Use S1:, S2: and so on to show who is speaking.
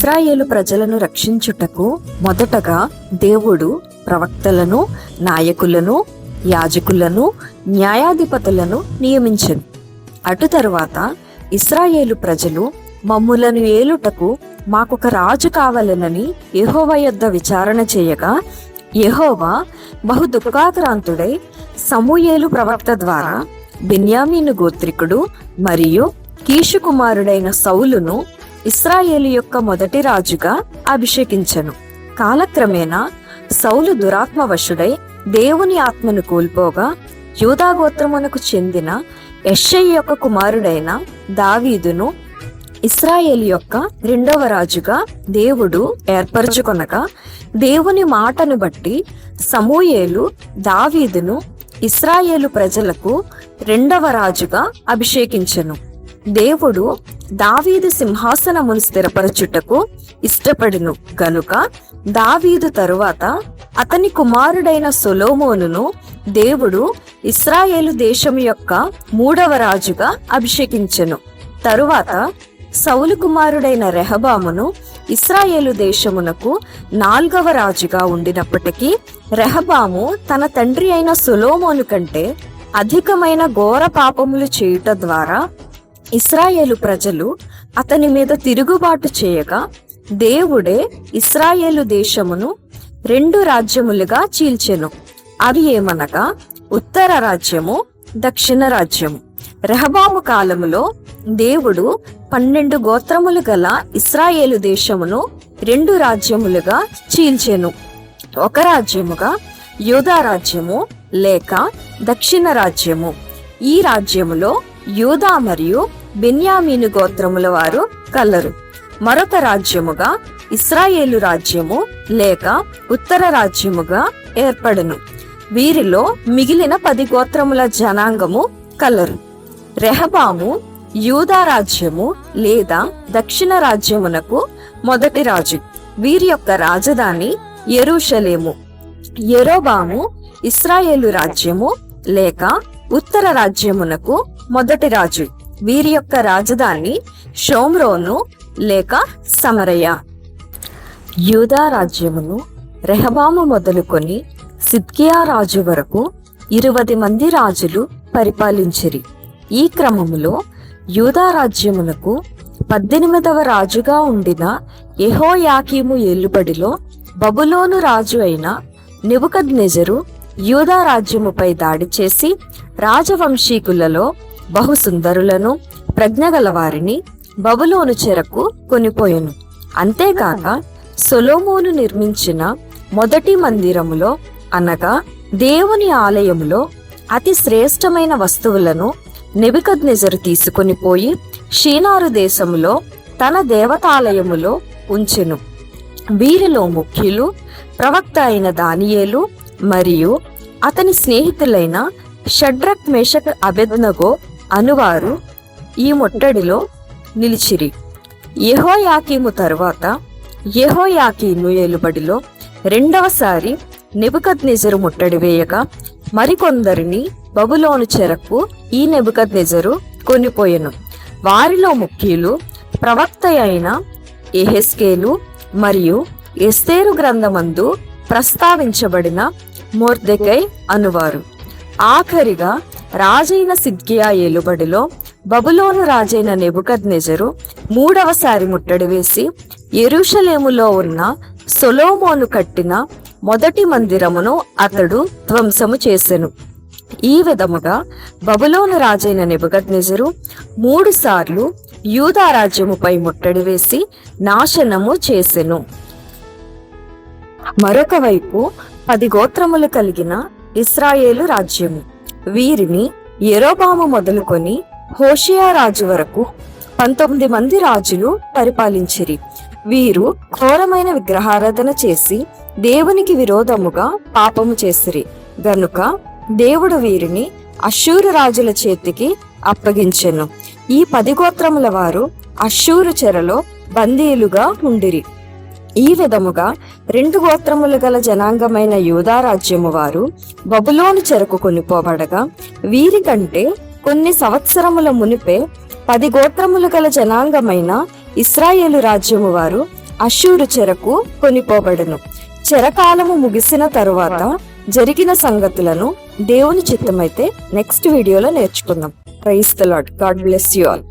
S1: ఇశ్రాయేలు ప్రజలను రక్షించుటకు మొదటగా దేవుడు ప్రవక్తలను, నాయకులను, యాజకులను, న్యాయాధిపతులను నియమించెను. అటు తరువాత ఇశ్రాయేలు ప్రజలు మమ్ములను ఏలుటకు మాకొక రాజు కావాలనని యెహోవా యొద్ద విచారణ చేయగా, యెహోవా బహు దుఃఖాక్రాంతుడై సమూయేలు ప్రవక్త ద్వారా బెన్యామీను గోత్రికుడు మరియు కీషు కుమారుడైన సౌలును ఇశ్రాయేలు యొక్క మొదటి రాజుగా అభిషేకించెను. కాలక్రమేణా సౌలు దురాత్మవశుడై దేవుని ఆత్మను కోల్పోగా, యూదా గోత్రమునకు చెందిన యెష్షయి యొక్క కుమారుడైన దావీదును ఇశ్రాయేలు యొక్క రెండవ రాజుగా దేవుడు ఏర్పరచుకొనగా, దేవుని మాటను బట్టి సమూయేలు దావీదును ఇశ్రాయేలు ప్రజలకు రెండవ రాజుగా అభిషేకించెను. దేవుడు దావీదు సింహాసనమును స్థిరపరచుటకు ఇష్టపడును గనుక దావీదు తరువాత అతని కుమారుడైన సొలొమోనును దేవుడు ఇశ్రాయేలు దేశం యొక్క మూడవ రాజుగా అభిషేకించెను. తరువాత సౌలు కుమారుడైన రెహబామును ఇశ్రాయేలు దేశమునకు 4వ రాజుగా ఉండినప్పటికీ, రెహబాము తన తండ్రి అయిన సొలొమోను కంటే అధికమైన ఘోర పాపములు చేయుట ద్వారా ఇశ్రాయేలు ప్రజలు అతని మీద తిరుగుబాటు చేయగా, దేవుడే ఇశ్రాయేలు దేశమును 2 రాజ్యములుగా చీల్చెను. అవి ఏమనగా ఉత్తర రాజ్యము, దక్షిణ రాజ్యము. రెహబాము కాలములో దేవుడు 12 గోత్రములు గల ఇశ్రాయేలు దేశమును 2 రాజ్యములుగా చీల్చెను. ఒక రాజ్యముగా యూదా రాజ్యము లేక దక్షిణ రాజ్యము. ఈ రాజ్యములో యూదా మరియు బెన్యామీను గోత్రముల వారు కలరు. మరొక రాజ్యముగా ఇశ్రాయేలు రాజ్యము లేక ఉత్తర రాజ్యముగా ఏర్పడును. వీరిలో మిగిలిన 10 గోత్రముల జనాంగము కలరు. రెహబాము యూదా రాజ్యము లేదా దక్షిణ రాజ్యమునకు మొదటి రాజు. వీరి యొక్క రాజధాని యెరూషలేము. యెరోబాము ఇశ్రాయేలు రాజ్యము లేక ఉత్తర రాజ్యమునకు మొదటి రాజు. వీరి యొక్క రాజధాని షోమ్రోను లేక సమరయ. యూదా రాజ్యమును రెహబాము మొదలుకొని సిద్కియా రాజు వరకు 20 మంది రాజులు పరిపాలించిరి. ఈ క్రమములో యూదా రాజ్యమునకు 18వ రాజుగా ఉండిన యెహోయాకీము ఏలుబడిలో బబులోను రాజు అయిన నెబుకద్నెజరు యూదా రాజ్యముపై దాడి చేసి రాజవంశీకులలో బహుసుందరులను, ప్రజ్ఞగల వారిని బబులోను చెరకు కొనిపోయెను. అంతేకాక సొలొమోను నిర్మించిన మొదటి మందిరములో అనగా దేవుని ఆలయములో అతి శ్రేష్టమైన వస్తువులను నెబుకద్నెజరు తీసుకొని పోయి షీనారు దేశములో తన దేవతాలయములో ఉంచెను. వీరిలో ముఖ్యులు ప్రవక్త అయిన దానియేలు మరియు అతని స్నేహితులైన షడ్రక్, మేషక్, అబేద్నెగో అనువారు ఈ ముట్టడిలో నిలిచిరి. యెహోయాకీము తరువాత యెహోయాకీను ఏలుబడిలో రెండవసారి నెబుకద్నెజరు ముట్టడి వేయగా, మరికొందరిని బబులోను చెరకు ఈ నెబుకద్నెజరు కొనిపోయెను. వారిలో ముఖ్యులు ప్రవక్త అయిన యెహెజ్కేలు మరియు ఎస్తేరు గ్రంథమందు ప్రస్తావించబడిన మొర్దెకై అనువారు. ఆఖరిగా రాజైన సిద్కియా ఏలుబడిలో బబులోను రాజైన నెబుకద్నెజరు 3వసారి ముట్టడి వేసి యెరూషలేములో ఉన్న సొలొమోను కట్టిన మొదటి మందిరమును అతడు ధ్వంసము చేసెను. ఈ విధముగా బబులోను రాజైన నెబుకద్నెజరు 3 సార్లు యూదా రాజ్యముపై ముట్టడి వేసి నాశనము చేసెను. మరొక వైపు 10 గోత్రములు కలిగిన ఇశ్రాయేలు రాజ్యము. వీరిని యెరోబాము మొదలుకొని హోషేయ రాజు వరకు 19 మంది రాజులు పరిపాలించిరి. వీరు ఘోరమైన విగ్రహారాధన చేసి దేవునికి విరోధముగా పాపము చేసిరి గనుక దేవుడు వీరిని అష్షూరు రాజుల చేతికి అప్పగించెను. ఈ 10 గోత్రముల వారు అష్షూరు చెరలో బందీలుగా ఉండిరి. ఈ విధముగా 2 గోత్రములు గల జనాంగమైన యూదా రాజ్యము వారు బబులోను చెరకు కొనిపోబడగా, వీరికంటే కొన్ని సంవత్సరముల మునిపే 10 గోత్రములు గల జనాంగమైన ఇశ్రాయేలు రాజ్యము వారు అష్షూరు చెరకు కొనిపోబడెను. చెరకాలము ముగిసిన తరువాత జరిగిన సంగతులను దేవుని చిత్తమైతే నెక్స్ట్ వీడియోలో నేర్చుకుందాం. Praise the Lord. God bless you all.